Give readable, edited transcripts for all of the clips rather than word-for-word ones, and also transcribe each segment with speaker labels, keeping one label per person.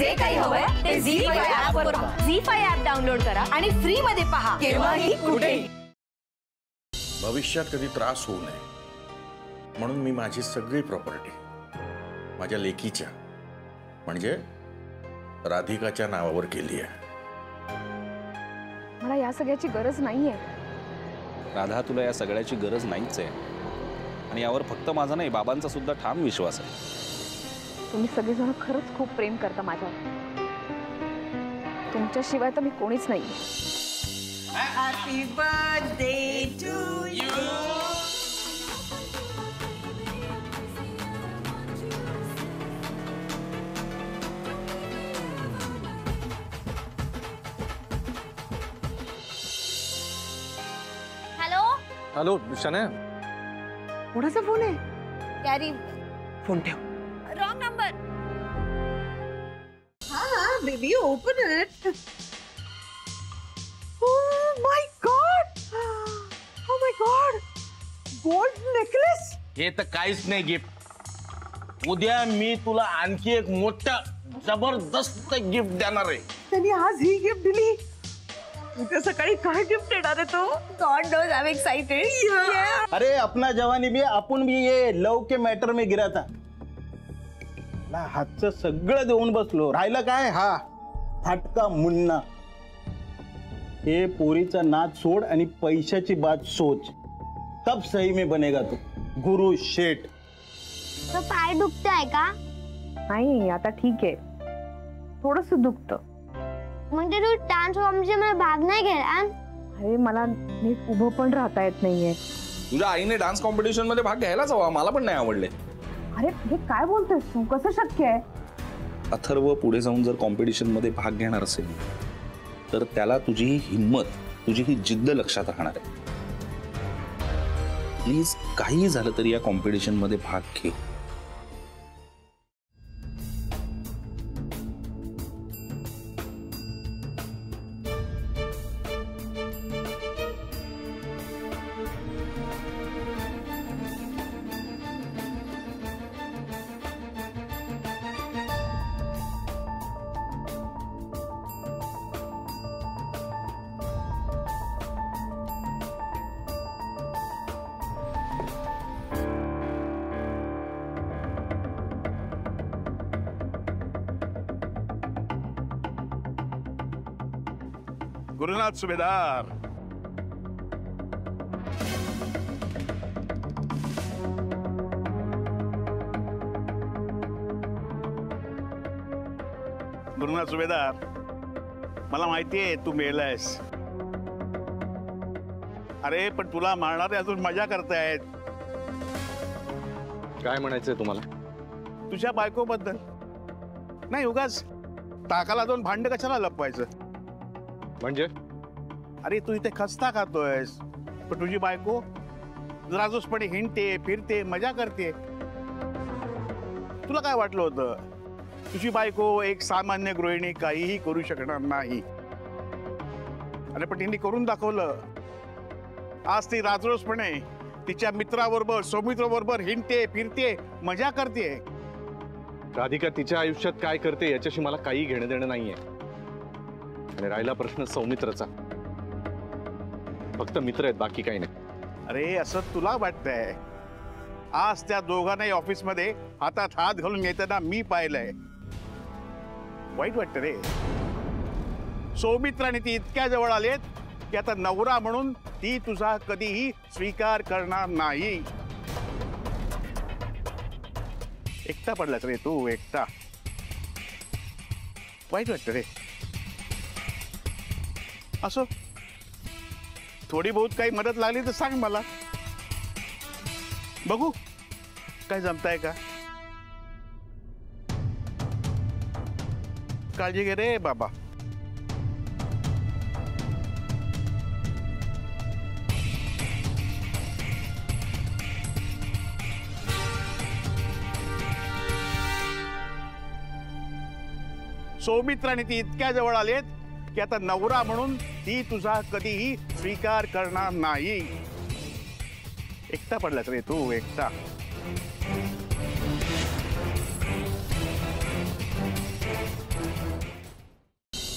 Speaker 1: जे काही हवंय ते झी5 ऍप वर पहा.
Speaker 2: झी5 ऍप डाउनलोड करा आणि फ्री मध्ये पहा
Speaker 1: केव्हाही कुठेही.
Speaker 3: भविष्यात कधी त्रास होऊ नये म्हणून मी माझी सगळी प्रॉपर्टी माझ्या लेकीच्या म्हणजे राधिकाच्या नावावर केली आहे.
Speaker 4: मला या सगळ्याची गरज नाहीये.
Speaker 5: राधा, तुला या सगळ्याची गरज नाहीच आहे आणि यावर फक्त माझा नाही, बाबांचा सुद्धा ठाम विश्वास आहे.
Speaker 4: तुम्ही सगळेजण खरंच खूप प्रेम करता माझ्यावर. तुमच्याशिवाय तर मी कोणीच नाही.
Speaker 1: Happy birthday to you.
Speaker 2: Hello
Speaker 6: hello शने,
Speaker 4: कोणाचा फोन आहे?
Speaker 2: कॅरी
Speaker 6: फोन ठेव.
Speaker 2: Wrong number.
Speaker 1: हाँ baby open it. Oh my God! Oh my God! Gold necklace?
Speaker 7: हे तर काहीच नाही गिफ्ट. उद्या मी तुला आणखी एक मोठं जबरदस्त गिफ्ट देणार आहे.
Speaker 1: त्यांनी आज ही गिफ्ट दिली. उद्या सकाळी काय गिफ्ट देणार आहे तो?
Speaker 2: God knows, I am excited.
Speaker 7: अरे अपना जवानी भी आपण भी ये लव के मॅटर में गिरा था. हातचं सगळं देऊन बसलो. राहिलं काय? हा फाटका मुन्ना. हे पोरीचा नाच सोड आणि पैशाची बात सोच. तब सही में बनेगा तू गुरु शेठ.
Speaker 8: तो पाय दुखतोय का?
Speaker 4: नाही, आता ठीक आहे. थोडस दुखतं.
Speaker 8: म्हणजे तू डान्स कॉम्पिटिशन भाग नाही घ्यायला?
Speaker 4: अरे मला नीट उभं पण राहता येत नाहीये.
Speaker 5: तुझ्या आईने डान्स कॉम्पिटिशन मध्ये भाग घ्यायलाच हवा. मला पण नाही आवडले.
Speaker 4: अरे हे काय बोलतोस तू? कसं शक्य आहे?
Speaker 5: अथर्व पुढे जाऊन जर कॉम्पिटिशन मध्ये भाग घेणार असेल तर त्याला तुझी ही हिम्मत, तुझी ही जिद्द लक्षात राहणार आहे. प्लीज, काही झालं तरी या कॉम्पिटिशन मध्ये भाग घे.
Speaker 3: गुरुनाथ सुभेदार, गुरुनाथ सुभेदार, मला माहितीये तू मेलायस. अरे पण तुला मारणारे अजून मजा करतायत.
Speaker 6: काय म्हणायचंय तुम्हाला?
Speaker 3: तुझ्या बायकोबद्दल. नाही उगाच ताकाला दोन भांड कशाला लपवायचं?
Speaker 6: म्हणजे
Speaker 3: अरे तू इथे खस्ता खातोयस पण तुझी बायको राजूसपणे हिंडते, फिरते, मजा करते. तुला काय वाटलं होतं तुझी बायको एक सामान्य गृहिणी काहीही करू शकणार नाही? अरे पण तिने करून दाखवलं. आज ती राजरोसपणे तिच्या मित्राबरोबर, सौमित्राबरोबर हिंडते, फिरते, मजा करते.
Speaker 6: राधिका तिच्या आयुष्यात काय करते याच्याशी मला काही घेणं देणं नाहीये. आणि राहिला प्रश्न सौमित्रचा, फक्त मित्र आहेत, बाकी काही नाही.
Speaker 3: अरे असं तुला वाटतंय? आज त्या दोघांनाही ऑफिसमध्ये हातात हात घालून येताना मी पाहिलंय. वाईट वाटतं रे. सौमित्राने ती इतक्या जवळ आलेत की आता नवरा म्हणून ती तुझा कधीही स्वीकार करणार नाही. एकटा पडलास रे तू, एकटा. वाईट वाटतं रे. असो, थोडी बहुत काही मदत लागली तर सांग मला. बघू काय जमताय का. काळजी घे रे बाबा. सौमित्राने ती इतक्या जवळ आलेत की आता नवरा म्हणून ती तुझा कधीही स्वीकार करणार नाही. एकटा पडलास रे तू, एकटा.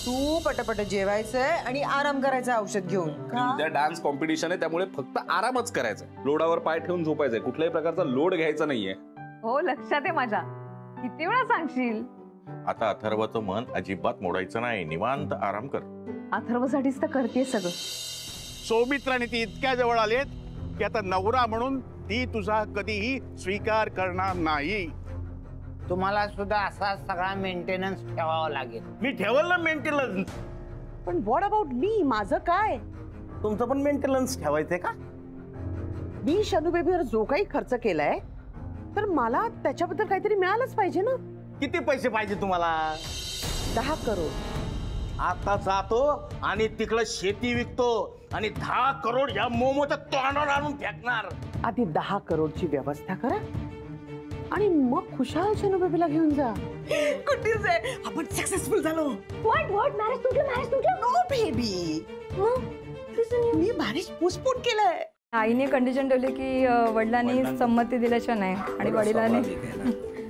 Speaker 1: तू पटापट जेवायचंय आणि आराम करायचं औषध घेऊन का?
Speaker 5: उद्या डान्स कॉम्पिटिशन आहे, त्यामुळे फक्त आरामच करायचा. लोडावर पाय ठेवून झोपायचंय, कुठल्याही प्रकारचा लोड घ्यायचा नाहीये.
Speaker 4: हो, लक्षात आहे माझ्या. किती वेळा सांगशील?
Speaker 9: आता अथर्वचं मन अजिबात मोडायचं नाही, निवांत आराम कर.
Speaker 4: अथर्वसाठीच तर करते सगळं.
Speaker 3: सौमित्राने ती इतक्या जवळ आलेत की आता नवरा म्हणून ती तुझा कधीही स्वीकार करणार नाही.
Speaker 10: तुम्हाला सुद्धा असा सगळा मेंटेनन्स ठेवावा लागेल.
Speaker 7: मी ठेवल ना मेंटेनन्स.
Speaker 1: पण व्हॉट अबाउट मी? माझं काय?
Speaker 7: तुमचं पण मेंटेनन्स ठेवायचंय का?
Speaker 1: मी शनू बेबीवर जो काही खर्च केलाय तर मला त्याच्याबद्दल काहीतरी मिळालंच पाहिजे ना.
Speaker 7: किती पैसे पाहिजे तुम्हाला?
Speaker 1: 10 करोड.
Speaker 7: आता जातो आणि तिकडं शेती विकतो आणि 10 करोड या मोमोच्या तोंडावर आणून फेकणार.
Speaker 1: आधी 10 करोडची व्यवस्था करा आणि मग खुशाल शनू बेबीला घेऊन जा. गुड न्यूज आहे, आपण सक्सेसफुल झालो.
Speaker 8: व्हॉट मॅरेज तुटलं
Speaker 1: नो बेबी, मी मॅरेज पोस्टपोन केलंय.
Speaker 11: आईने कंडिशन ठेवली की वडिलांनी संमती दिल्याशिवाय नाही,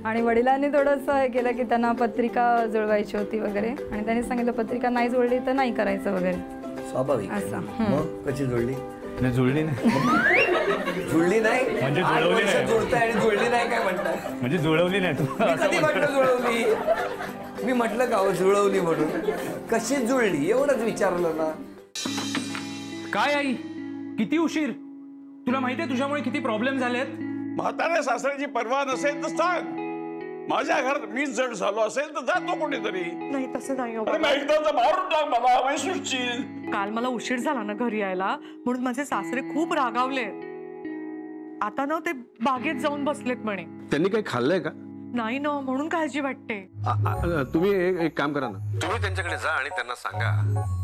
Speaker 11: आणि वडिलांनी थोडंसं हे केलं की त्यांना पत्रिका जुळवायची होती वगैरे, आणि त्यांनी सांगितलं पत्रिका नाही जुळली तर नाही करायचं वगैरे.
Speaker 10: स्वाभाविक.
Speaker 11: असं.
Speaker 10: मग कशी जुळली?
Speaker 12: जुळली नाही.
Speaker 10: जुळली नाही
Speaker 12: म्हणजे जुळवली नाही.
Speaker 10: जुळताय आणि जुळली नाही काय म्हणताय?
Speaker 12: म्हणजे जुळवली नाही.
Speaker 10: मी कधी म्हटलं जुळवली? मी म्हटलं का जुळवली म्हणून? कशी जुळली एवढंच विचारलं ना.
Speaker 12: काय आई, किती उशीर? तुला माहितीये तुझ्यामुळे किती प्रॉब्लेम झालेत.
Speaker 3: म्हाताऱ्या सासऱ्याची पर्वा नसेल तर सांग. माझ्या घरात मीच जड झालो असेल तर जातो कोणीतरी.
Speaker 1: नाही तसं नाही.
Speaker 3: मारून टाक मला, सुटशील.
Speaker 1: काल मला उशीर झाला ना घरी यायला, म्हणून माझे सासरे खूप रागावले. आता ना ते बागेत जाऊन बसलेत म्हणे.
Speaker 6: त्यांनी काही खाल्लंय का?
Speaker 1: नाही ना, म्हणून काळजी वाटते.
Speaker 6: तुम्ही एक काम करा ना, तुम्ही त्यांच्याकडे जा आणि त्यांना सांगा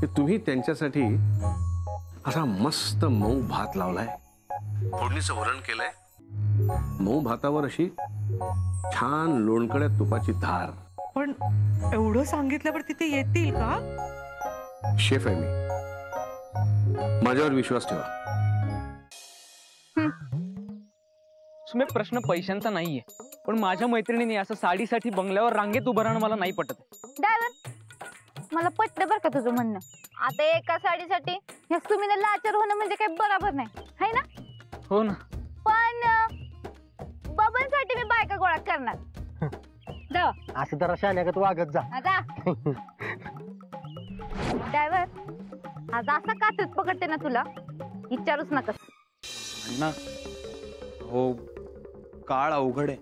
Speaker 6: की तुम्ही त्यांच्यासाठी असा मस्त मऊ भात लावलाय, फोडणीचं वरण केलंय, मऊ भातावर अशी छान लोणकड्या तुपाची धार.
Speaker 1: पण एवढं सांगितल्यावर तिथे येतील का?
Speaker 6: शेफ आहे मी, माझ्यावर विश्वास ठेवा.
Speaker 12: प्रश्न पैशांचा नाहीये, पण माझ्या मैत्रिणीने असं साडीसाठी बंगल्यावर रांगेत उभं राहणं मला नाही पटत.
Speaker 8: ड्रायव्हर, मला पटलं बरं का तुझं म्हणणं. आता एका साडीसाठी या सुमीला लाचार होणं म्हणजे काही बरोबर नाही, है ना?
Speaker 12: हो ना.
Speaker 8: पण बबनसाठी मी बायका गोळा करणार.
Speaker 10: असं तर शाण्यागत वागत जा.
Speaker 8: आता ड्रायव्हर, आज असा काचच पकडते ना तुला, विचारूच नकस.
Speaker 13: ना हो, काळ अवघड आहे,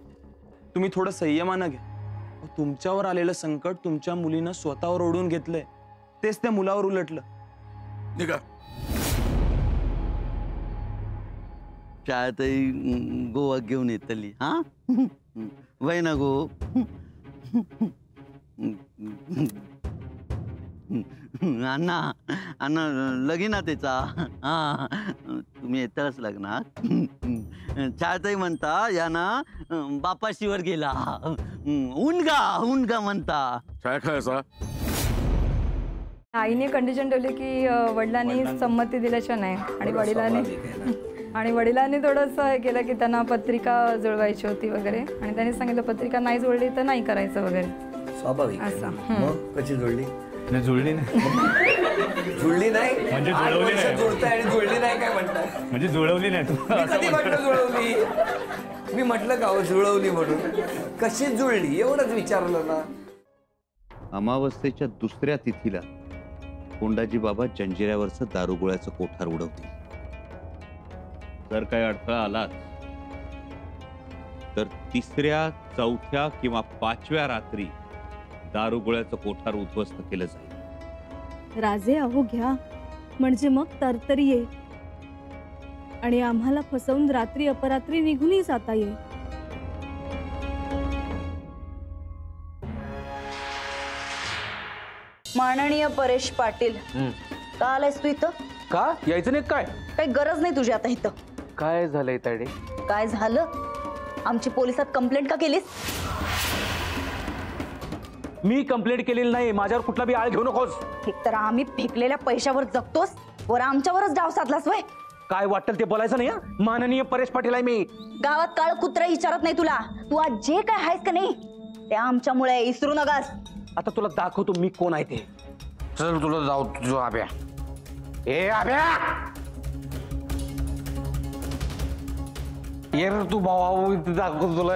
Speaker 13: तुम्ही थोडं संयमानं घ्या. तुमच्यावर आलेलं संकट तुमच्या मुलीनं स्वतःवर ओढून घेतलंय, तेच त्या मुलावर उलटलं.
Speaker 3: निघा.
Speaker 10: शाळेतही गोवा घेऊन येतली. हा वय ना गो. अण्णा अण्णा लगीना त्याचा. हा तुम्ही येताच लग्नात. शाळेतही म्हणता याना बापाशीवर गेला. उनगा म्हणता.
Speaker 3: काय खायचा?
Speaker 11: आईने कंडिशन ठेवली की वडिलांनी संमती दिल्याशिवाय नाही, आणि वडिलांनी थोडंसं हे केलं की त्यांना पत्रिका जुळवायची होती वगैरे, आणि त्यांनी सांगितलं पत्रिका नाही जुळली तर नाही करायचं वगैरे.
Speaker 10: स्वाभाविक.
Speaker 11: असं.
Speaker 10: मग कशी जुळली?
Speaker 12: जुळली नाही.
Speaker 10: जुळली नाही
Speaker 12: म्हणजे जुळवली नाही.
Speaker 10: जुळताय आणि जुळली नाही काय म्हणताय?
Speaker 12: म्हणजे जुळवली नाही.
Speaker 10: मी कधी म्हटलं जुळवली? मी म्हटलं का जुळवली म्हणून? कशी जुळली एवढंच विचारलं ना.
Speaker 14: अमावस्येच्या दुसऱ्या तिथीला कोंडाजी बाबा जंजिऱ्यावरचं दारुगोळ्याचं कोठार उडवतील. जर काही अडथळा आलाच तर 3ऱ्या, 4थ्या किंवा 5व्या रात्री दारुगोळ्याचं कोठार उद्ध्वस्त केलं जाईल.
Speaker 15: राजे अहो घ्या, म्हणजे मग तरतरी येईल आणि आम्हाला फसवून रात्री अपरात्री निघूनही जाता येईल.
Speaker 2: माननीय परेश पाटील, का आलायस तू इथं?
Speaker 12: का यायचं नाही? काय
Speaker 2: काही गरज नाही तुझी आता इथं.
Speaker 12: काय झालंय ताडे?
Speaker 2: काय झालं? आमची पोलिसात कंप्लेंट का केलीस?
Speaker 12: मी कंप्लेंट केलेली नाही, माझ्यावर कुठला बी आळ घेऊ नकोस.
Speaker 2: एकतर आम्ही फेकलेल्या पैशावर जगतोस, वर आमच्यावरच डाव साधलास वय.
Speaker 12: काय वाटेल ते बोलायचं नाही. माननीय परेश पाटील आहे मी.
Speaker 2: गावात काळ कुत्रा विचारत नाही तुला. तू आज जे काय आहेस का नाही ते आमच्यामुळे, इसरू नकास.
Speaker 12: आता तुला दाखवतो मी कोण आहे ते.
Speaker 16: चल तुला जाऊ तुझो आब्या. ए आब्या ये रे तू भाऊ दाखव तुला.